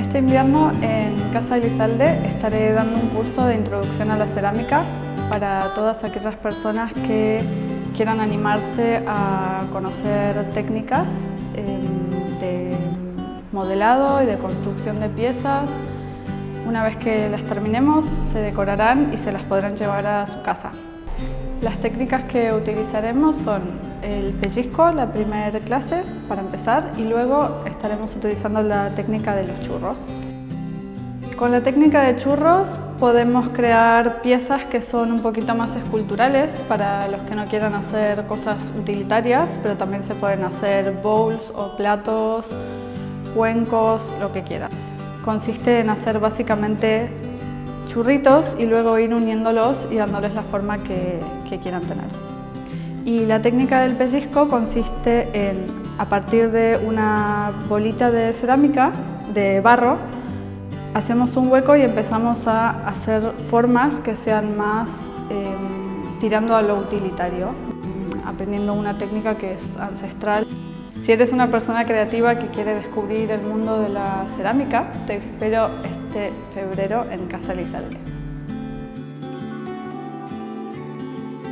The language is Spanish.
Este invierno en Casa Elizalde estaré dando un curso de introducción a la cerámica para todas aquellas personas que quieran animarse a conocer técnicas de modelado y de construcción de piezas. Una vez que las terminemos, se decorarán y se las podrán llevar a su casa. Las técnicas que utilizaremos son el pellizco, la primera clase, para empezar, y luego estaremos utilizando la técnica de los churros. Con la técnica de churros podemos crear piezas que son un poquito más esculturales para los que no quieran hacer cosas utilitarias, pero también se pueden hacer bowls o platos, cuencos, lo que quieran. Consiste en hacer básicamente churritos y luego ir uniéndolos y dándoles la forma que quieran tener. Y la técnica del pellizco consiste en, a partir de una bolita de cerámica, de barro, hacemos un hueco y empezamos a hacer formas que sean más tirando a lo utilitario, aprendiendo una técnica que es ancestral. Si eres una persona creativa que quiere descubrir el mundo de la cerámica, te espero este febrero en Casa Elizalde.